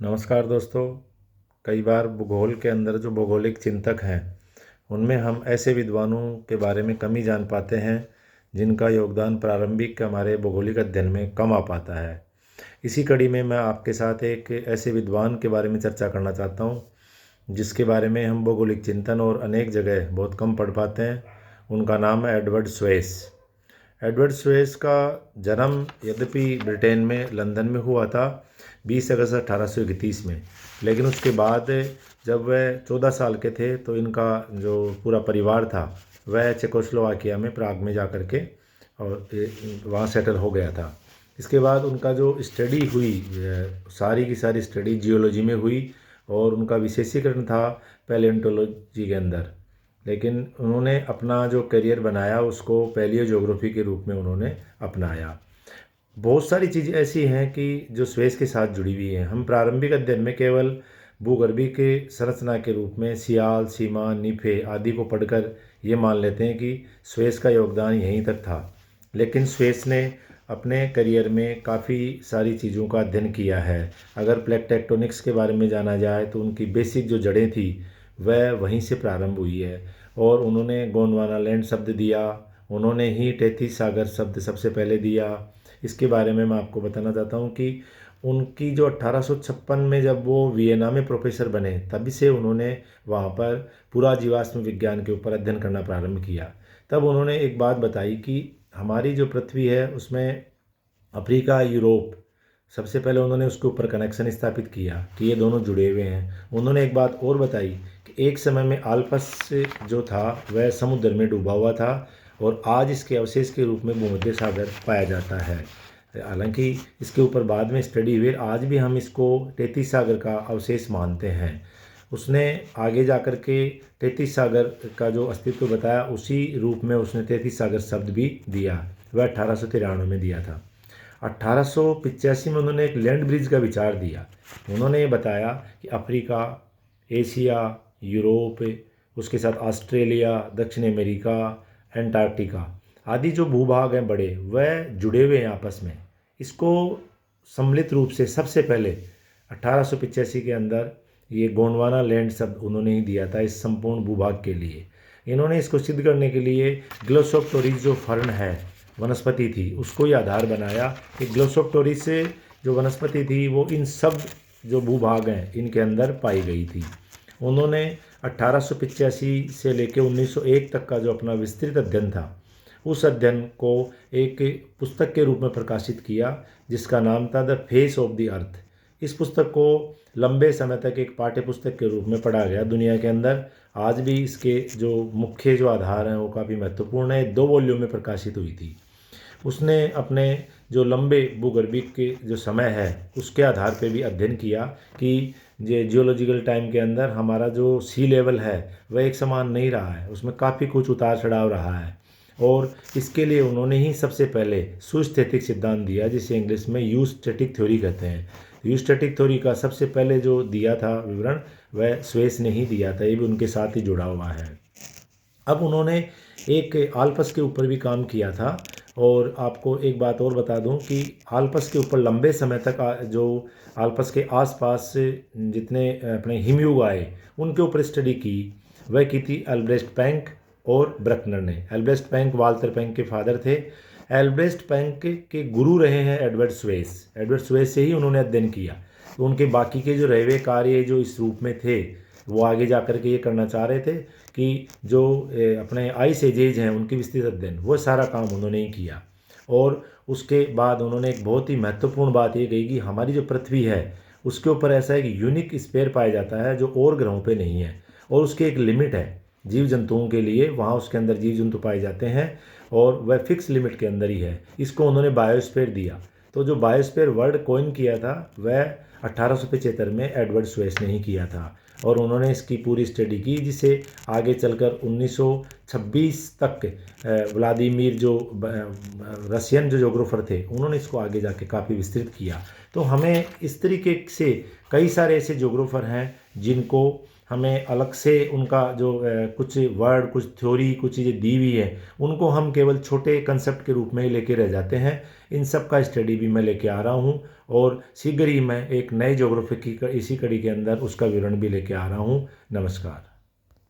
नमस्कार दोस्तों। कई बार भूगोल के अंदर जो भौगोलिक चिंतक हैं उनमें हम ऐसे विद्वानों के बारे में कम ही जान पाते हैं जिनका योगदान प्रारंभिक हमारे भौगोलिक अध्ययन में कम आ पाता है। इसी कड़ी में मैं आपके साथ एक ऐसे विद्वान के बारे में चर्चा करना चाहता हूँ जिसके बारे में हम भौगोलिक चिंतन और अनेक जगह बहुत कम पढ़ पाते हैं। उनका नाम है एडवर्ड स्वेस। एडवर्ड स्वेस का जन्म यद्यपि ब्रिटेन में लंदन में हुआ था 20 अगस्त 1831 में, लेकिन उसके बाद जब वह 14 साल के थे तो इनका जो पूरा परिवार था वह चेकोस्लोवाकिया में प्राग में जा कर के और वहाँ सेटल हो गया था। इसके बाद उनका जो स्टडी हुई सारी की सारी स्टडी जियोलॉजी में हुई और उनका विशेषीकरण था पैलियोंटोलॉजी के अंदर। लेकिन उन्होंने अपना जो करियर बनाया उसको पैलियो ज्योग्राफी के रूप में उन्होंने अपनाया। बहुत सारी चीज़ें ऐसी हैं कि जो स्वेस के साथ जुड़ी हुई हैं। हम प्रारंभिक अध्ययन में केवल भूगर्भी के संरचना के रूप में सियाल, सीमा, निफे आदि को पढ़कर ये मान लेते हैं कि स्वेस का योगदान यहीं तक था। लेकिन स्वेस ने अपने करियर में काफ़ी सारी चीज़ों का अध्ययन किया है। अगर प्लेट टेक्टोनिक्स के बारे में जाना जाए तो उनकी बेसिक जो जड़ें थी वह वहीं से प्रारंभ हुई है। और उन्होंने गोंडवाना लैंड शब्द दिया, उन्होंने ही टेथीस सागर शब्द सबसे पहले दिया। इसके बारे में मैं आपको बताना चाहता हूँ कि उनकी जो 1856 में जब वो वियना में प्रोफेसर बने तभी से उन्होंने वहाँ पर पूरा जीवाश्म विज्ञान के ऊपर अध्ययन करना प्रारंभ किया। तब उन्होंने एक बात बताई कि हमारी जो पृथ्वी है उसमें अफ्रीका, यूरोप, सबसे पहले उन्होंने उसके ऊपर कनेक्शन स्थापित किया कि ये दोनों जुड़े हुए हैं। उन्होंने एक बात और बताई कि एक समय में आल्पस जो था वह समुद्र में डूबा हुआ था और आज इसके अवशेष के रूप में भूमध्य सागर पाया जाता है। हालांकि इसके ऊपर बाद में स्टडी हुई, आज भी हम इसको टेथीस सागर का अवशेष मानते हैं। उसने आगे जाकर के टेथीस सागर का जो अस्तित्व बताया, उसी रूप में उसने टेथीस सागर शब्द भी दिया। वह 1893 में दिया था। 1885 में उन्होंने एक लैंड ब्रिज का विचार दिया। उन्होंने ये बताया कि अफ्रीका, एशिया, यूरोप, उसके साथ ऑस्ट्रेलिया, दक्षिण अमेरिका, एंटार्क्टिका आदि जो भूभाग हैं बड़े, वह जुड़े हुए हैं आपस में। इसको सम्मिलित रूप से सबसे पहले 1885 के अंदर ये गोंडवाना लैंड शब्द उन्होंने ही दिया था इस संपूर्ण भूभाग के लिए। इन्होंने इसको सिद्ध करने के लिए ग्लोसोप्टोरिस जो फर्न है, वनस्पति थी, उसको ही आधार बनाया कि ग्लोसोप्टोरिस से जो वनस्पति थी वो इन सब जो भूभाग हैं इनके अंदर पाई गई थी। उन्होंने 1885 से लेकर 1901 तक का जो अपना विस्तृत अध्ययन था उस अध्ययन को एक पुस्तक के रूप में प्रकाशित किया जिसका नाम था the face of the earth. इस पुस्तक को लंबे समय तक एक पाठ्य पुस्तक के रूप में पढ़ा गया दुनिया के अंदर। आज भी इसके जो मुख्य जो आधार हैं वो काफ़ी महत्वपूर्ण है। 2 वॉल्यूम में प्रकाशित हुई थी। उसने अपने जो लंबे भूगर्भिक के जो समय है उसके आधार पे भी अध्ययन किया कि ये जियोलॉजिकल टाइम के अंदर हमारा जो सी लेवल है वह एक समान नहीं रहा है, उसमें काफ़ी कुछ उतार चढ़ाव रहा है। और इसके लिए उन्होंने ही सबसे पहले सुस्थैतिक सिद्धांत दिया जिसे इंग्लिश में यूस्टैटिक थ्योरी कहते हैं। यूस्टैटिक थ्योरी का सबसे पहले जो दिया था विवरण वह स्वेस ने ही दिया था, ये भी उनके साथ ही जुड़ा हुआ है। अब उन्होंने एक आल्पस के ऊपर भी काम किया था। और आपको एक बात और बता दूं कि आल्पस के ऊपर लंबे समय तक जो आल्पस के आसपास जितने अपने हिमयुग आए उनके ऊपर स्टडी की, वह की थी एल्ब्रेस्ट पैंक और ब्रकनर ने। एल्ब्रेस्ट पैंक वाल्टर पैंक के फादर थे। एल्ब्रेस्ट पैंक के गुरु रहे हैं एडवर्ड स्वेस। एडवर्ड स्वेस से ही उन्होंने अध्ययन किया। तो उनके बाकी के जो रहे हुए कार्य जो इस रूप में थे वो आगे जा कर के ये करना चाह रहे थे कि जो अपने आइस एजेज हैं उनकी विस्तृत अध्ययन, वो सारा काम उन्होंने ही किया। और उसके बाद उन्होंने एक बहुत ही महत्वपूर्ण बात ये कही कि हमारी जो पृथ्वी है उसके ऊपर ऐसा है कि यूनिक स्पेयर पाया जाता है जो और ग्रहों पे नहीं है, और उसकी एक लिमिट है जीव जंतुओं के लिए। वहाँ उसके अंदर जीव जंतु पाए जाते हैं और वह फिक्स लिमिट के अंदर ही है। इसको उन्होंने बायोस्फीयर दिया। तो जो बायोस्फीयर वर्ड कॉइन किया था वह 1875 में एडवर्ड स्वेस ने ही किया था। और उन्होंने इसकी पूरी स्टडी की जिसे आगे चलकर 1926 तक व्लादिमीर जो रशियन जो जोग्राफर थे उन्होंने इसको आगे जाके काफ़ी विस्तृत किया। तो हमें इस तरीके से कई सारे ऐसे जोग्राफर हैं जिनको हमें अलग से उनका जो कुछ वर्ड, कुछ थ्योरी, कुछ चीज़ें दी हुई है, उनको हम केवल छोटे कंसेप्ट के रूप में ही लेके रह जाते हैं। इन सब का स्टडी भी मैं लेके आ रहा हूँ और शीघ्र ही मैं एक नए ज्योग्राफी की इसी कड़ी के अंदर उसका विवरण भी लेके आ रहा हूँ। नमस्कार।